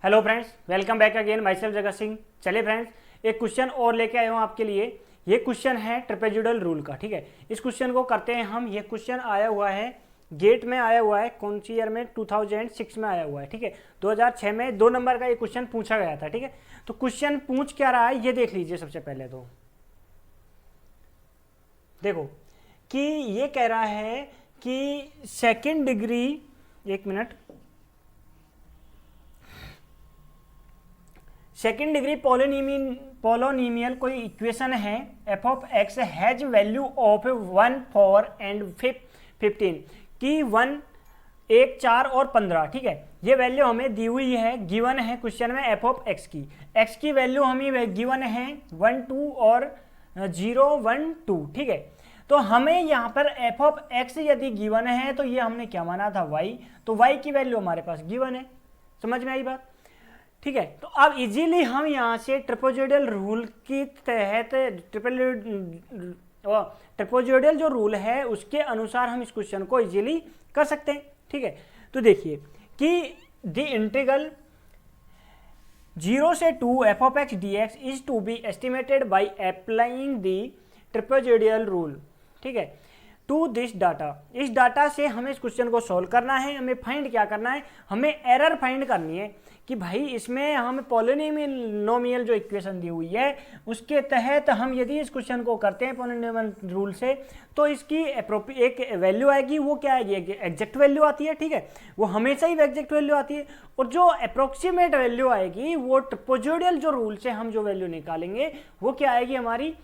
Hello friends, welcome back again. My self Jagat Singh. चलिए friends, एक question और लेके आया हूँ आपके लिए। ये क्वेश्चन है ट्रेपेजोइडल रूल का। ठीक है, इस क्वेश्चन को करते हैं हम। ये क्वेश्चन आया हुआ है गेट में, आया हुआ है कौन सी ईयर में, 2006 में आया हुआ है। ठीक है, 2006 में 2 नंबर का ये क्वेश्चन पूछा गया था। ठीक है, तो क्वेश्चन पूछ क्या रहा है ये देख लीजिए। सबसे पहले तो देखो कि ये कह रहा है कि सेकेंड डिग्री, एक मिनट, सेकेंड डिग्री पोलोनिमियल कोई इक्वेशन है, F of x has value of 1, 4 and 15 की 1, 1, 4 और 15। ठीक है, ये वैल्यू हमें दी हुई है, गिवन है क्वेश्चन में एफ ऑफ एक्स की वैल्यू हमें गिवन है 1, 2 और 0, 1, 2। ठीक है, तो हमें यहाँ पर एफ ऑफ एक्स यदि गिवन है तो ये हमने क्या माना था, वाई। तो वाई की वैल्यू हमारे पास गिवन है। समझ में आई बात? ठीक है, तो अब इजीली हम यहाँ से ट्रेपेजोइडल रूल की तहत ट्रेपेजोइडल जो रूल है उसके अनुसार हम इस क्वेश्चन को इजीली कर सकते हैं। ठीक है, तो देखिए कि द इंटीग्रल 0 से 2 f of x d x is to be estimated by applying the trapezoidal rule. ठीक है, टू दिस डाटा, इस डाटा से हमें इस क्वेश्चन को सॉल्व करना है। हमें फाइंड क्या करना है, हमें एरर फाइंड करनी है कि भाई इसमें हम पॉलिनोमियल जो इक्वेशन दी हुई है उसके तहत हम यदि इस क्वेश्चन को करते हैं पॉलिनोमियल रूल से तो इसकी एक वैल्यू आएगी। वो क्या आएगी, एग्जैक्ट वैल्यू आती है। ठीक है, वो हमेशा ही एग्जैक्ट वैल्यू आती है। और जो अप्रोक्सीमेट वैल्यू आएगी वो ट्रेपेजोइडल जो रूल से हम जो वैल्यू निकालेंगे वो क्या आएगी, हमारी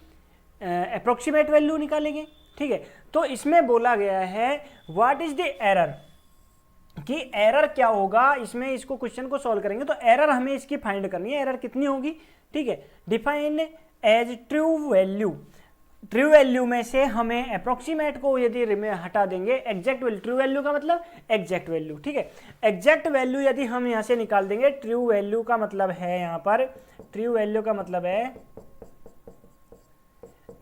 अप्रोक्सीमेट वैल्यू निकालेंगे। ठीक है, तो इसमें बोला गया है व्हाट इज द एरर, कि एरर क्या होगा इसमें। इसको क्वेश्चन को सॉल्व करेंगे तो एरर हमें इसकी फाइंड करनी है। एरर कितनी होगी, ठीक है, define as true value. True value में से हमें अप्रोक्सीमेट को यदि हटा देंगे, एग्जैक्ट वैल्यू, ट्रू वैल्यू का मतलब एग्जैक्ट वैल्यू। ठीक है, एग्जैक्ट वैल्यू यदि हम यहां से निकाल देंगे, ट्रू वैल्यू का मतलब है यहां पर, ट्रू वैल्यू का मतलब है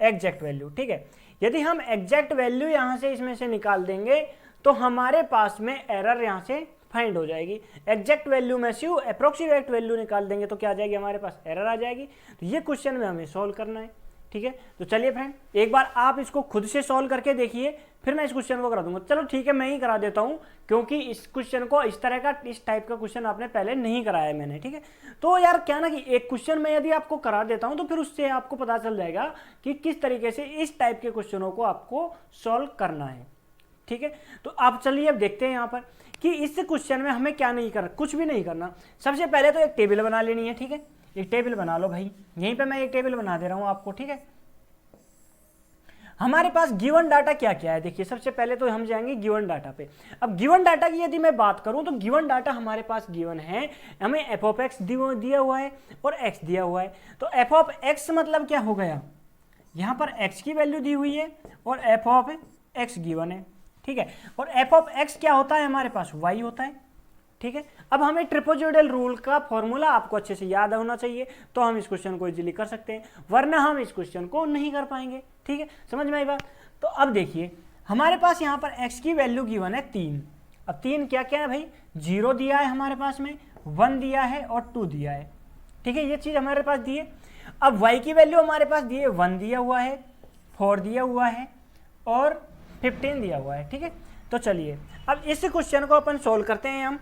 एग्जैक्ट वैल्यू। ठीक है, यदि हम एग्जैक्ट वैल्यू यहां से इसमें से निकाल देंगे तो हमारे पास में एरर यहां से फाइंड हो जाएगी। एग्जैक्ट वैल्यू में से अप्रोक्सीमेट वैल्यू निकाल देंगे तो क्या आ जाएगी, हमारे पास एरर आ जाएगी। तो ये क्वेश्चन में हमें सॉल्व करना है। ठीक है, तो चलिए फ्रेंड, एक बार आप इसको खुद से सॉल्व करके देखिए, फिर मैं इस क्वेश्चन को करा दूंगा। चलो ठीक है, मैं ही करा देता हूं, क्योंकि इस क्वेश्चन को इस तरह का, इस टाइप का क्वेश्चन आपने पहले नहीं कराया है मैंने। ठीक है, तो यार क्या ना कि एक क्वेश्चन में यदि आपको करा देता हूं तो फिर उससे आपको पता चल जाएगा कि किस तरीके से इस टाइप के क्वेश्चनों को आपको सॉल्व करना है। ठीक है, तो आप चलिए अब देखते हैं यहाँ पर कि इस क्वेश्चन में हमें क्या नहीं करना, कुछ भी नहीं करना। सबसे पहले तो एक टेबल बना लेनी है। ठीक है, एक टेबल बना लो भाई, यहीं पे मैं एक टेबल बना दे रहा हूं आपको। ठीक है, हमारे पास गिवन डाटा क्या क्या है, देखिए सबसे पहले तो हम जाएंगे गिवन डाटा पे। अब गिवन डाटा की यदि मैं बात करूं तो गिवन डाटा हमारे पास गिवन है, हमें एफ ऑफ एक्स दिया हुआ है और एक्स दिया हुआ है। तो एफ ऑफ एक्स मतलब क्या हो गया, यहां पर एक्स की वैल्यू दी हुई है और एफ ऑफ एक्स गिवन है। ठीक है, और एफ ऑफ एक्स क्या होता है, हमारे पास वाई होता है। ठीक है, अब हमें ट्रेपेजोइडल रूल का फॉर्मूला आपको अच्छे से याद होना चाहिए, तो हम इस क्वेश्चन को इजीली कर सकते हैं, वरना हम इस क्वेश्चन को नहीं कर पाएंगे। ठीक है, समझ में आई बात? तो अब देखिए हमारे पास यहाँ पर x की वैल्यू गिवन है 3। अब 3 क्या क्या है भाई, 0 दिया है हमारे पास में, 1 दिया है और 2 दिया है। ठीक है, ये चीज हमारे पास दी है। अब y की वैल्यू हमारे पास दी है, 1 दिया हुआ है, 4 दिया हुआ है और 15 दिया हुआ है। ठीक है, तो चलिए अब इस क्वेश्चन को अपन सोल्व करते हैं। हम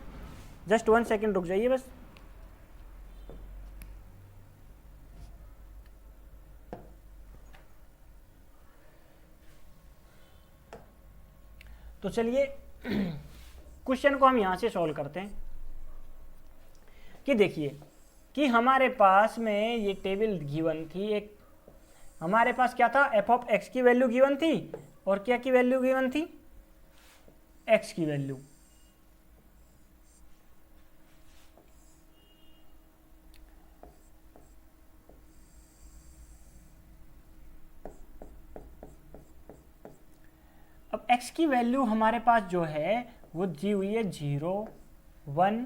जस्ट 1 सेकेंड रुक जाइए बस। तो चलिए क्वेश्चन को हम यहां से सॉल्व करते हैं कि देखिए कि हमारे पास में ये टेबल गिवन थी, एक हमारे पास क्या था, एफ ऑफ एक्स की वैल्यू गिवन थी और क्या की वैल्यू गिवन थी, एक्स की वैल्यू। अब x की वैल्यू हमारे पास जो है वो दी हुई है 0, 1,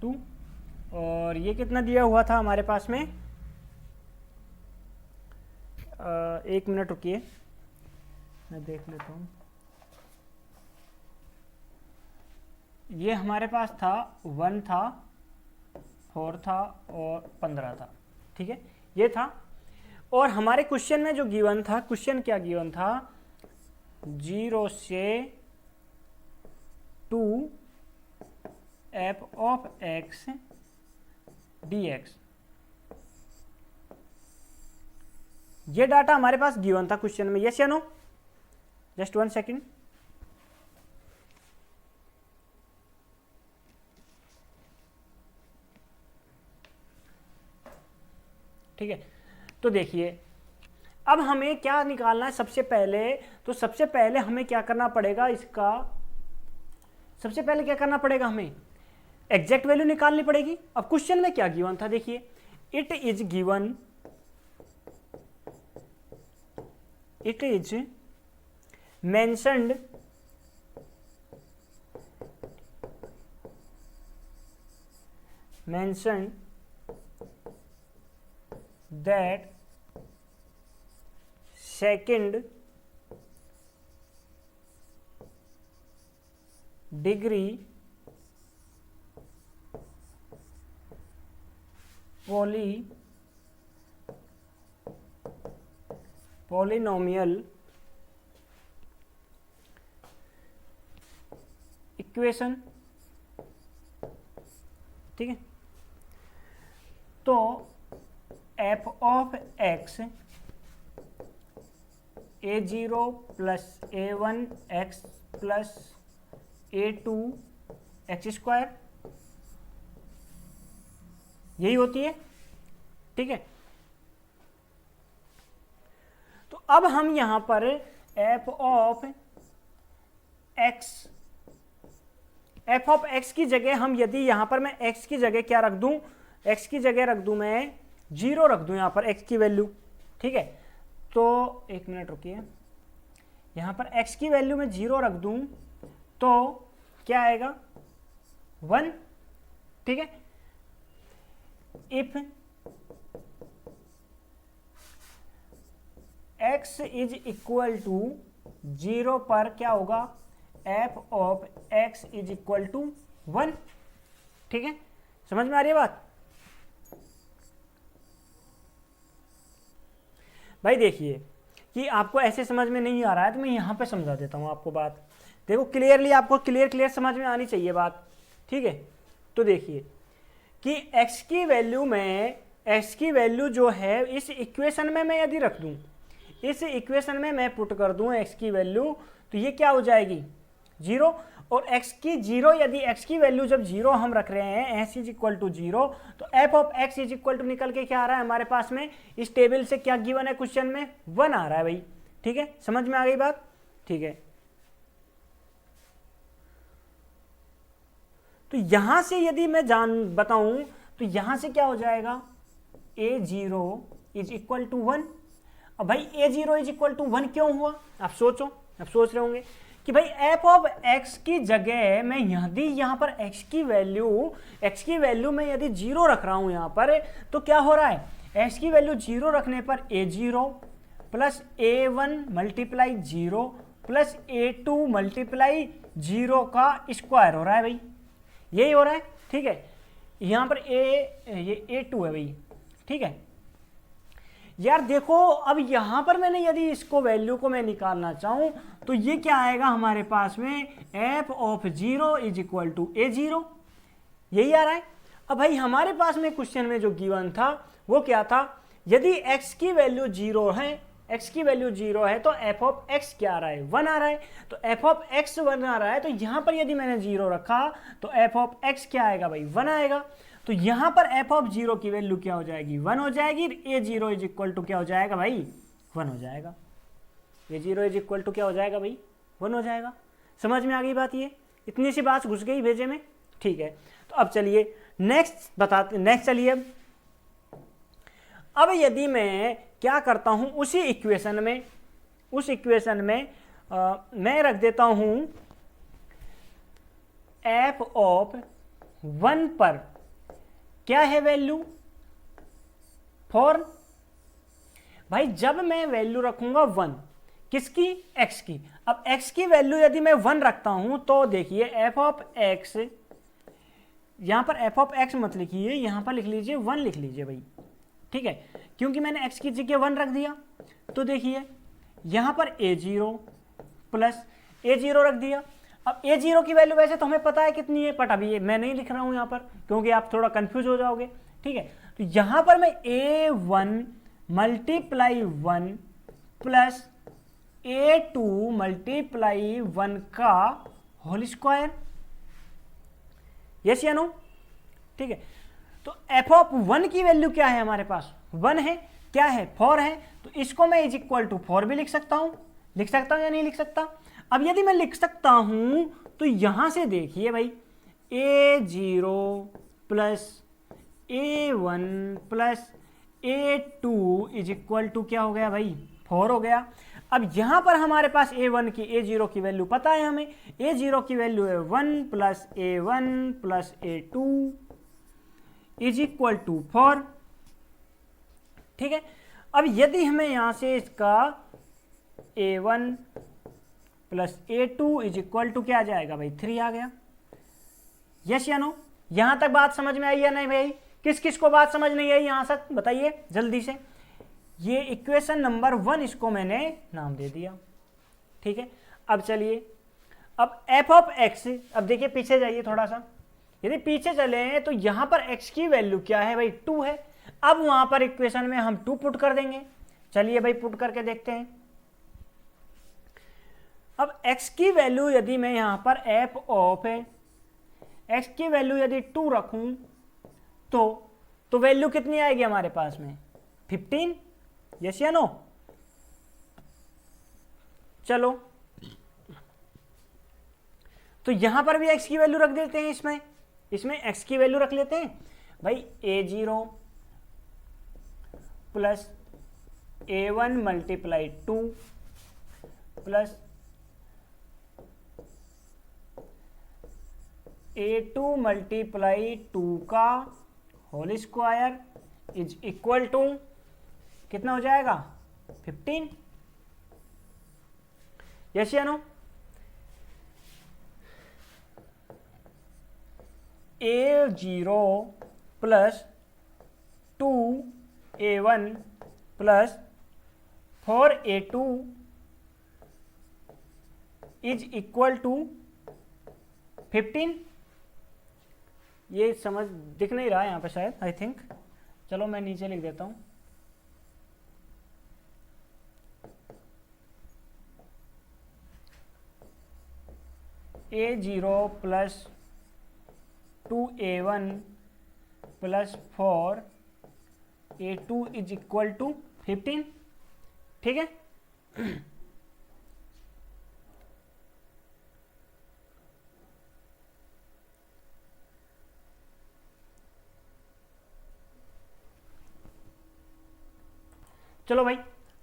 2 और ये कितना दिया हुआ था हमारे पास में, एक मिनट रुकिए, मैं देख लेता हूँ। ये हमारे पास था 1 था, 4 था और 15 था, ठीक है, ये था। और हमारे क्वेश्चन में जो गिवन था, क्वेश्चन क्या गिवन था, 0 से 2 f ऑफ x dx, ये डाटा हमारे पास गिवन था क्वेश्चन में, यस या नो? Just 1 second. ठीक है, तो देखिए अब हमें क्या निकालना है सबसे पहले। तो सबसे पहले हमें क्या करना पड़ेगा, इसका सबसे पहले क्या करना पड़ेगा, हमें एग्जैक्ट वैल्यू निकालनी पड़ेगी। अब क्वेश्चन में क्या गिवन था, देखिए it is given, it is mentioned that second degree polynomial equation, ठीक है। तो f of x a0 plus a1 x plus a2 x square, यही होती है, ठीक है। तो अब हम यहां पर f ऑफ x की जगह हम, यदि यहां पर मैं x की जगह क्या रख दूं, x की जगह रख दूं मैं 0 रख दूं यहां पर x की वैल्यू, ठीक है। तो एक मिनट रुकिए, यहां पर x की वैल्यू में 0 रख दूं तो क्या आएगा 1, ठीक है। If x is equal to 0 पर क्या होगा, f of x is equal to 1, ठीक है। समझ में आ रही है बात? भाई देखिए कि आपको ऐसे समझ में नहीं आ रहा है तो मैं यहां पे समझा देता हूं आपको बात। देखो क्लियरली, आपको क्लियर समझ में आनी चाहिए बात, ठीक है। तो देखिए कि x की वैल्यू में, x की वैल्यू जो है इस इक्वेशन में मैं यदि रख दूं, इस इक्वेशन में मैं पुट कर दूं x की वैल्यू, तो ये क्या हो जाएगी 0। और x की 0, यदि x की वैल्यू जब 0 हम रख रहे हैं, s इज इक्वल टू 0, तो f of x is equal to निकल के क्या आ रहा है हमारे पास में, इस टेबल से क्या गिवन है क्वेश्चन में, 1 आ रहा है भाई, ठीक है। समझ में आ गई बात, ठीक है। तो यहां से यदि मैं बताऊं तो यहां से क्या हो जाएगा, a0 इज इक्वल टू 1। अब भाई a0 इज इक्वल टू 1 क्यों हुआ, आप सोचो, आप सोच रहे होंगे कि भाई f ऑफ x की जगह मैं यदि यहाँ पर x की वैल्यू में यदि 0 रख रहा हूं यहाँ पर, तो क्या हो रहा है, x की वैल्यू 0 रखने पर a0 plus a1 multiply 0 plus a2 multiply 0 का स्क्वायर हो रहा है भाई, यही हो रहा है, ठीक है। यहाँ पर ये a2 है भाई, ठीक है। यार देखो अब यहां पर मैंने यदि इसको वैल्यू को मैं निकालना चाहूं तो ये क्या आएगा हमारे पास में, f of 0 is equal to a0, यही आ रहा है। अब भाई हमारे पास में क्वेश्चन में जो गिवन था वो क्या था, यदि x की वैल्यू 0 है, x की वैल्यू 0 है तो f ऑफ x क्या आ रहा है, 1 आ रहा है। तो f ऑफ x 1 आ रहा है, तो यहां पर यदि मैंने 0 रखा तो f ऑफ x क्या आएगा भाई, 1 आएगा। तो यहां पर f ऑफ 0 की वैल्यू क्या हो जाएगी, 1 हो जाएगी। a0 इज इक्वल टू क्या हो जाएगा भाई, 1 हो जाएगा। a0 इज इक्वल टू क्या हो जाएगा भाई, 1 हो जाएगा। समझ में आ गई बात, ये इतनी सी बात घुस गई भेजे में, ठीक है। तो अब चलिए नेक्स्ट चलिए अब यदि मैं क्या करता हूं, उसी इक्वेशन में मैं रख देता हूं f ऑफ 1 पर क्या है वैल्यू 4। भाई जब मैं वैल्यू रखूंगा 1, किसकी? x की। अब x की वैल्यू यदि मैं 1 रखता हूं तो देखिए f ऑफ x, यहां पर f ऑफ x मत लिखिए, यहां पर लिख लीजिए 1 लिख लीजिए भाई, ठीक है, क्योंकि मैंने x की जगह 1 रख दिया। तो देखिए यहां पर a0 प्लस a0 रख दिया। अब a0 की वैल्यू वैसे तो हमें पता है कितनी है, बट अभी मैं नहीं लिख रहा हूं यहां पर क्योंकि आप थोड़ा कंफ्यूज हो जाओगे, ठीक है। तो यहां पर मैं a1 multiply 1 plus a2 multiply 1 का होल स्क्वायर, यस या नो, ठीक है। तो f ऑफ 1 की वैल्यू क्या है हमारे पास? 1 है, क्या है? 4 है। तो इसको मैं इज इक्वल टू 4 भी लिख सकता हूं या नहीं लिख सकता? अब यदि मैं लिख सकता हूं तो यहां से देखिए भाई a0 plus a1 plus a2 is equal to क्या हो गया भाई? 4 हो गया। अब यहां पर हमारे पास a1 की a0 की वैल्यू पता है हमें, a0 की वैल्यू है 1 plus a1 plus a2 is equal to 4, ठीक है। अब यदि हमें यहां से इसका a1 plus a2 is equal to क्या आ जाएगा भाई? 3 आ गया, यस या नो? यहां तक बात समझ में आई या नहीं भाई? किस किस को बात समझ नहीं आई यहां तक बताइए जल्दी से। ये इक्वेशन नंबर 1 इसको मैंने नाम दे दिया, ठीक है। अब चलिए, अब f ऑफ x, अब देखिए पीछे जाइए थोड़ा सा, यदि पीछे चले तो यहां पर x की वैल्यू क्या है भाई? 2 है। अब वहां पर इक्वेशन में हम 2 पुट कर देंगे, चलिए भाई पुट करके देखते हैं। अब x की वैल्यू यदि मैं यहां पर f ऑफ x की वैल्यू यदि 2 रखूं तो वैल्यू कितनी आएगी हमारे पास में? 15, यस या नो? चलो तो यहां पर भी x की वैल्यू रख देते हैं, इसमें x की वैल्यू रख लेते हैं भाई। a0 plus a1 multiply 2 plus a2 multiply 2 का whole square is equal to कितना हो जाएगा? 15, यस या no? a0 plus 2a1 plus 4a2 is equal to 15। ये समझ दिख नहीं रहा है यहां पे शायद, आई थिंक, चलो मैं नीचे लिख देता हूं। a0 plus 2a1 plus 4a2 is equal to 15, ठीक है। चलो भाई,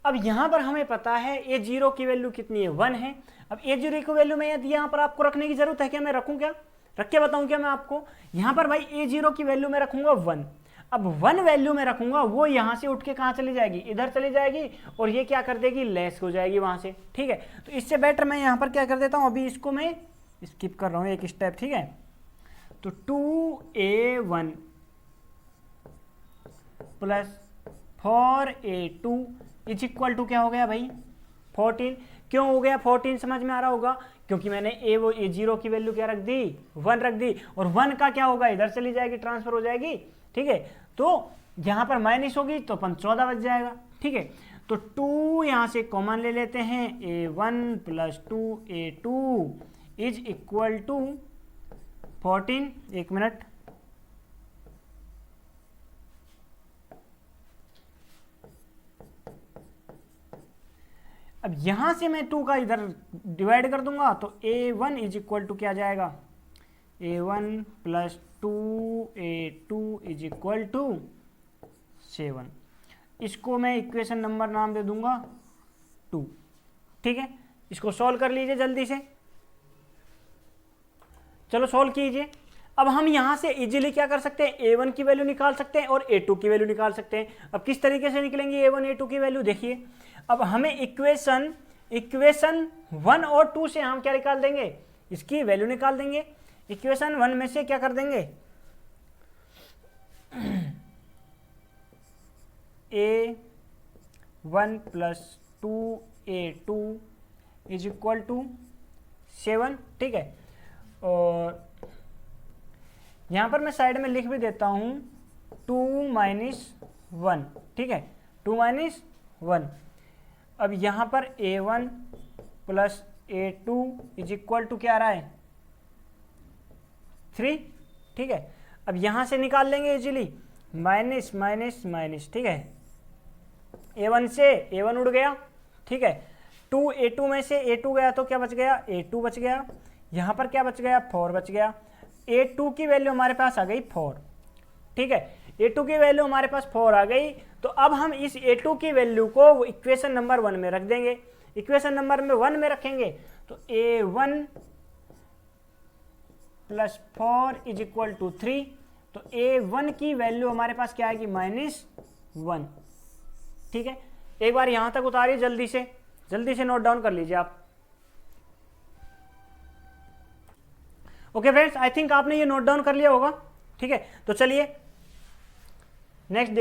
अब यहां पर हमें पता है a0 की वैल्यू कितनी है? 1 है। अब a0 की वैल्यू में यहां पर आपको रखने की जरूरत है क्या? मैं रखूं क्या? रख के बताऊं क्या मैं आपको? यहां पर भाई a0 की वैल्यू में रखूंगा 1। अब 1 वैल्यू में रखूंगा, वो यहां से उठ के कहां चली जाएगी? इधर चली जाएगी, और ये क्या कर देगी? लेस हो जाएगी वहां से, ठीक है। तो इससे बेटर मैं यहां पर क्या कर देता हूं, अभी इसको मैं स्किप कर रहा हूं एक स्टेप, ठीक है। तो 2a1 plus 4a2 is equal to क्या हो गया भाई? 14। क्यों हो गया 14? समझ में आ रहा होगा, क्योंकि मैंने a0 की वैल्यू क्या रख दी? 1 रख दी, और 1 का क्या होगा? इधर चली जाएगी, ट्रांसफर हो जाएगी, ठीक है। तो यहां पर माइनस होगी तो अपन 14 बच जाएगा, ठीक है। तो 2 यहां से कॉमन ले लेते हैं, a1 plus 2a2 is equal to 14। एक मिनट, अब यहां से मैं 2 का इधर डिवाइड कर दूंगा तो a1 इज इक्वल टू क्या जाएगा? a1 plus 2a2 is equal to 7। इसको मैं इक्वेशन नंबर नाम दे दूंगा 2, ठीक है। इसको सॉल्व कर लीजिए जल्दी से, चलो सॉल्व कीजिए। अब हम यहां से इजीली क्या कर सकते हैं? a1 की वैल्यू निकाल सकते हैं और a2 की वैल्यू निकाल सकते हैं। अब किस तरीके से निकलेंगे a1 a2 की वैल्यू? देखिए, अब हमें इक्वेशन इक्वेशन 1 और 2 से हम क्या निकाल देंगे, इसकी वैल्यू निकाल देंगे। इक्वेशन 1 में से क्या कर देंगे, a1 plus 2a2 is equal to 7, ठीक है। और यहां पर मैं साइड में लिख भी देता हूं 2 माइनस 1, ठीक है, 2 माइनस 1। अब यहां पर a1 plus a2 is equal to क्या आ रहा है, 3, ठीक है। अब यहां से निकाल लेंगे इजीली, माइनस माइनस माइनस, ठीक है। a1 से a1 उड़ गया, ठीक है। 2 a2 में से a2 गया तो क्या बच गया, a2 बच गया। यहां पर क्या बच गया, 4 बच गया। a2 की वैल्यू हमारे पास आ गई 4, ठीक है। a2 की वैल्यू हमारे पास 4 आ गई। तो अब हम इस a2 की वैल्यू को इक्वेशन नंबर 1 में रख देंगे। इक्वेशन नंबर 1 में रखेंगे तो a1 plus 4 is equal to 3। तो a1 की वैल्यू हमारे पास क्या आएगी, -1, ठीक है। एक बार यहां तक उतारिए, जल्दी से नोट डाउन कर लीजिए आप। ओके फ्रेंड्स, आई थिंक आपने ये नोट डाउन कर लिया होगा, ठीक है। तो चलिए नेक्स्ट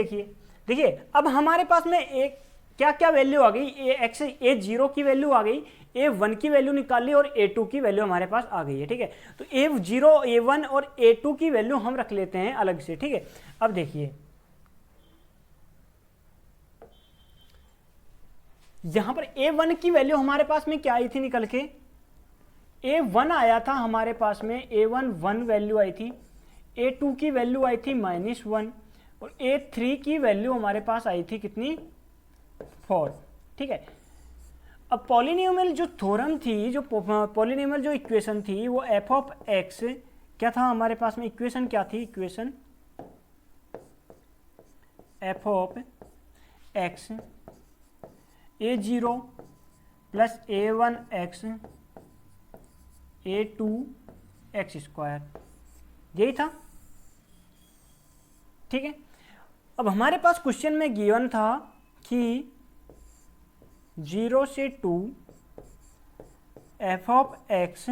देखिए अब हमारे पास में एक क्या क्या वैल्यू आ गई, a0 की वैल्यू आ गई, a1 की वैल्यू निकाल ली और a2 की वैल्यू हमारे पास आ गई है, ठीक है। तो a0, a1 और a2 की वैल्यू हम रख लेते हैं अलग से, ठीक है। अब देखिए यहां पर a1 की वैल्यू हमारे पास में क्या आई थी निकल के, a1 आया था हमारे पास में, a1 1 वैल्यू आई थी, a2 की वैल्यू आई थी -1 और a3 की वैल्यू हमारे पास आई थी कितनी, 4, ठीक है। अब पॉलिनोमियल जो थ्योरम थी, जो पॉलिनोमियल जो इक्वेशन थी, वो f ऑफ x क्या था हमारे पास में, इक्वेशन क्या थी, equation f of x a0 plus a1x a2x square, यही था, ठीक है। अब हमारे पास क्वेश्चन में गिवन था कि 0 से 2 f ऑफ x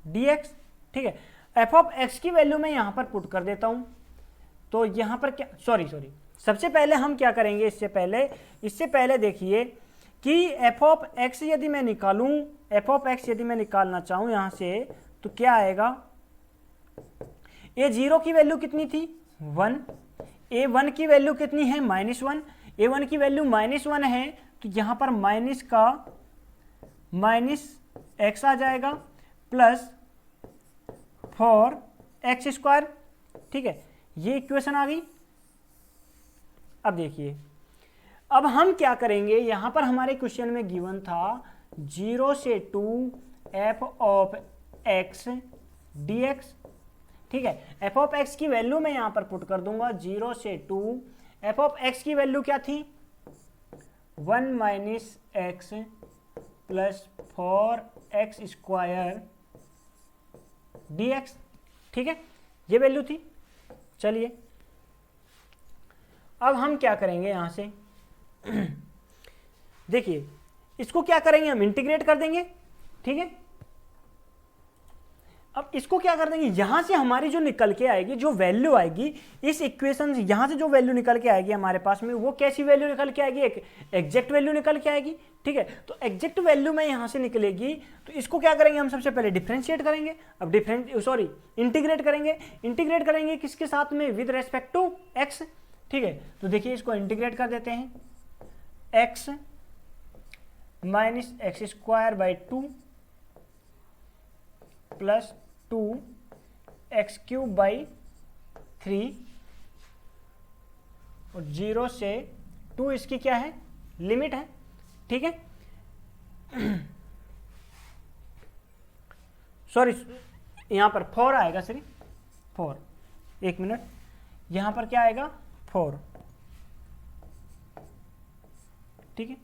dx, ठीक है। f ऑफ x की वैल्यू मैं यहां पर पुट कर देता हूं। तो यहां पर क्या, सॉरी सबसे पहले हम क्या करेंगे, इससे पहले देखिए कि f ऑफ x यदि मैं निकालूं, f ऑफ x यदि मैं निकालना चाहूं यहां से, तो क्या आएगा, a0 की वैल्यू कितनी थी, 1, a1 की वैल्यू कितनी है, -1, a1 की वैल्यू -1 है, तो यहां पर माइनस का -x आ जाएगा प्लस 4x स्क्वायर, ठीक है। ये इक्वेशन आ गई। अब देखिए अब हम क्या करेंगे, यहां पर हमारे क्वेश्चन में गिवन था 0 से 2 f ऑफ x dx, ठीक है। f ऑफ x की वैल्यू मैं यहां पर पुट कर दूंगा, 0 से 2 f ऑफ x की वैल्यू क्या थी, 1 minus x plus 4x square dx, ठीक है, ये वैल्यू थी। चलिए अब हम क्या करेंगे यहां से देखिए इसको क्या करेंगे, हम इंटीग्रेट कर देंगे, ठीक है। अब इसको क्या कर देंगे, यहां से हमारी जो निकल के आएगी, जो वैल्यू आएगी इस इक्वेशन से, यहां से जो वैल्यू निकल के आएगी हमारे पास में, वो कैसी वैल्यू निकल के आएगी, एक एग्जैक्ट वैल्यू निकल के आएगी, ठीक है। तो एग्जैक्ट वैल्यू में यहां से निकलेगी, तो इसको क्या करेंगे, हम सबसे पहले डिफरेंशिएट करेंगे। अब इंटीग्रेट करेंगे किसके साथ में, विद रेस्पेक्ट टू एक्स, ठीक है। तो देखिए इसको इंटीग्रेट कर देते हैं, x minus x square by 2 plus 2x cube by 3 और 0 से 2 इसकी क्या है, लिमिट है, ठीक है। सॉरी यहां पर 4 आएगा, सॉरी 4, एक मिनट, यहां पर क्या आएगा 4, ठीक है।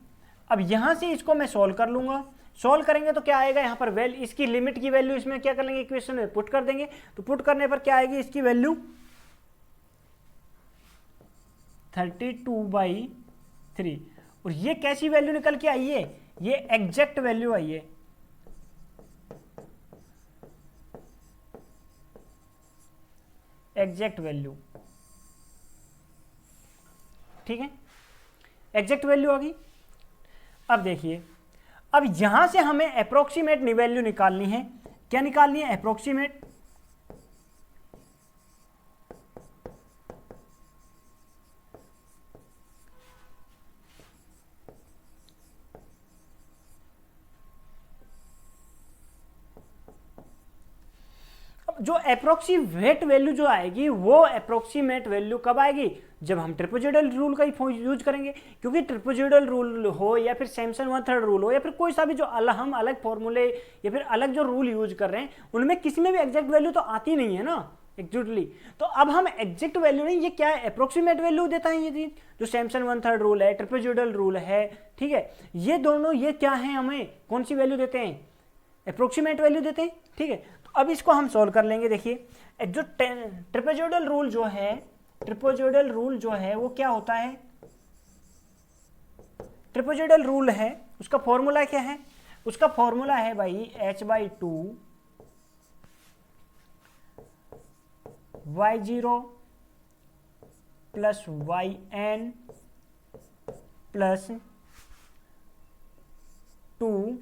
अब यहां से इसको मैं सॉल्व कर लूंगा, सॉल्व करेंगे तो क्या आएगा, यहां पर इसकी लिमिट की वैल्यू इसमें क्या कर लेंगे, इक्वेशन में पुट कर देंगे। तो पुट करने पर क्या आएगी, इसकी वैल्यू 32/3 और ये कैसी वैल्यू निकल के आई है, ये एग्जैक्ट वैल्यू आई है, एग्जैक्ट वैल्यू, ठीक है, एग्जैक्ट वैल्यू आ गई। अब देखिए, अब यहां से हमें अप्रोक्सीमेट वैल्यू निकालनी है। क्या निकालनी है? अप्रोक्सीमेट। जो अप्रोक्सीमेट वैल्यू जो आएगी वो अप्रोक्सीमेट वैल्यू कब आएगी? जब हम ट्रिपेजोइडल रूल का यूज करेंगे, क्योंकि ट्रिपेजोइडल रूल हो या फिर सैमसन 1/3 रूल हो या फिर कोई सा भी जो हम अलग फॉर्मूले या फिर अलग जो रूल यूज कर रहे हैं उनमें किसी में भी एग्जैक्ट वैल्यू तो आती नहीं है ना एक्चुअली। तो अब हम एग्जैक्ट वैल्यू नहीं, ये क्या है? अप्रोक्सीमेट वैल्यू देता है। ये जो सैमसन 1/3 रूल है, ट्रिपेजोइडल रूल है, ठीक है, ये दोनों ये क्या है, हमें कौन सी वैल्यू देते हैं? अप्रोक्सीमेट वैल्यू देते हैं, ठीक है। तो अब इसको हम सॉल्व कर लेंगे। देखिए, जो ट्रिपेजोइडल रूल जो है, ट्रिपेजोइडल रूल जो है वो क्या होता है? ट्रिपेजोइडल रूल है, उसका फॉर्मूला क्या है? उसका फॉर्मूला है भाई h/2 y0 plus yn plus 2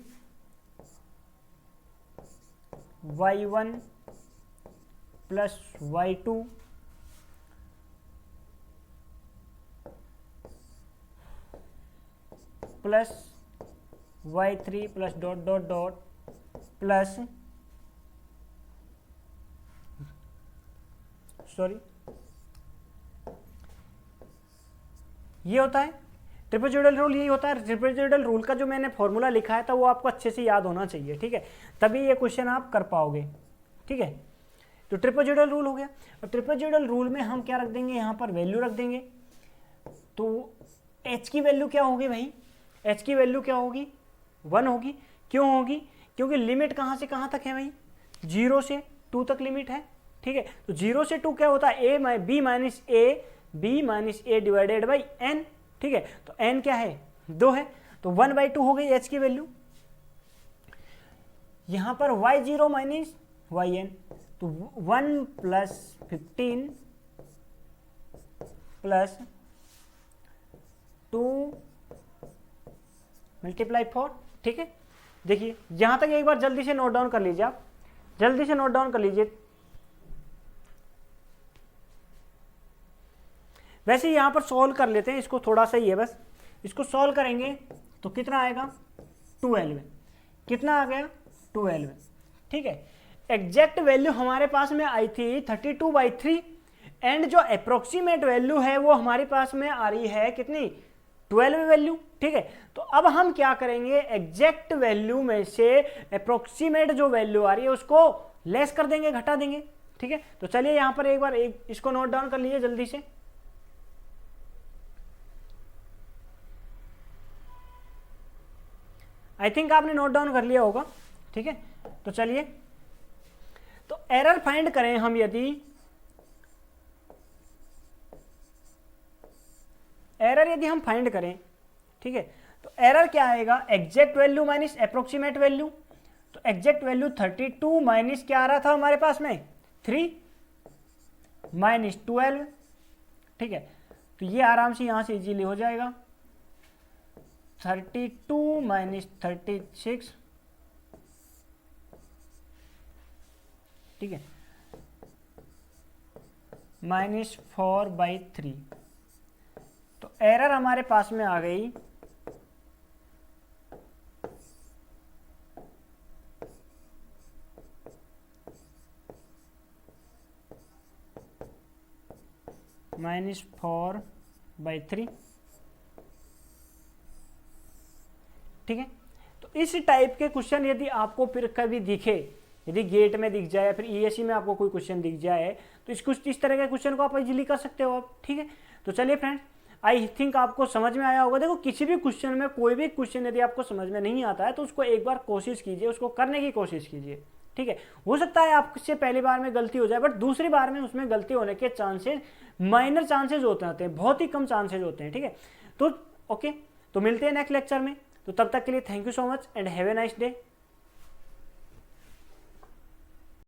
y1 plus y2 plus y3 plus dot dot dot plus ये होता है ट्रिपेजोइडल रूल। यही होता है ट्रिपेजोइडल रूल का जो मैंने फॉर्मूला लिखा है था वो आपको अच्छे से याद होना चाहिए, ठीक है, तभी ये क्वेश्चन आप कर पाओगे, ठीक है। तो ट्रिपेजोइडल रूल हो गया। और ट्रिपेजोइडल रूल में हम क्या रख देंगे? यहाँ पर वैल्यू रख देंगे। तो h की वैल्यू क्या होगी भाई? h की वैल्यू क्या होगी? 1 होगी। क्यों होगी? क्योंकि लिमिट कहाँ से कहाँ तक है भाई? 0 से 2 तक लिमिट है, ठीक है। तो 0 से 2 क्या होता है? b minus a divided by n, ठीक है। तो n क्या है? 2 है। तो 1/2 हो गई h की वैल्यू। यहां पर y0 माइनस yn, तो 1 प्लस 15 प्लस 2 मल्टीप्लाई 4, ठीक है। देखिए यहां तक एक बार जल्दी से नोट डाउन कर लीजिए, आप जल्दी से नोट डाउन कर लीजिए। वैसे यहां पर सॉल्व कर लेते हैं, इसको थोड़ा सा ही है बस। इसको सॉल्व करेंगे तो कितना आएगा? 12। कितना आ गया? 12, ठीक है। एग्जैक्ट वैल्यू हमारे पास में आई थी 32/3 एंड जो अप्रोक्सीमेट वैल्यू है वो हमारे पास में आ रही है कितनी? 12 वैल्यू, ठीक है। तो अब हम क्या करेंगे? एग्जैक्ट वैल्यू में से अप्रोक्सीमेट जो वैल्यू आ रही है उसको लेस कर देंगे, घटा देंगे, ठीक है। तो चलिए यहां पर एक बार इसको नोट डाउन कर लीजिए जल्दी से। आई थिंक आपने नोट डाउन कर लिया होगा, ठीक है। तो चलिए, तो एरर फाइंड करें हम। यदि हम फाइंड करें, ठीक है, तो एरर क्या आएगा? Exact value minus approximate value. तो एग्जैक्ट वैल्यू 32 माइनस क्या आ रहा था हमारे पास में? 3 माइनस 12, ठीक है। तो ये आराम से यहां से इजीली हो जाएगा। 32 माइनस 36, ठीक है, माइनस 4/3। तो एरर हमारे पास में आ गई -4/3, ठीक है। तो इस टाइप के क्वेश्चन यदि आपको फिर कभी दिखे, यदि गेट में दिख जाए, फिर ईएससी में आपको कोई क्वेश्चन दिख जाए, तो इस तरह के क्वेश्चन को आप इजीली कर सकते हो आप, ठीक है। तो चलिए फ्रेंड्स, आई थिंक आपको समझ में आया होगा। देखो, किसी भी क्वेश्चन में कोई भी क्वेश्चन यदि आपको समझ में नहीं आता है तो उसको एक बार कोशिश कीजिए, उसको करने की कोशिश कीजिए, ठीक है। हो सकता है आपसे पहली बार में गलती हो जाए, बट दूसरी बार में उसमें गलती होने के चांसेस, माइनर चांसेस होते हैं, बहुत ही कम चांसेस होते हैं, ठीक है। तो ओके, तो मिलते हैं नेक्स्ट लेक्चर में। तो तब तक के लिए thank you so much and have a nice day.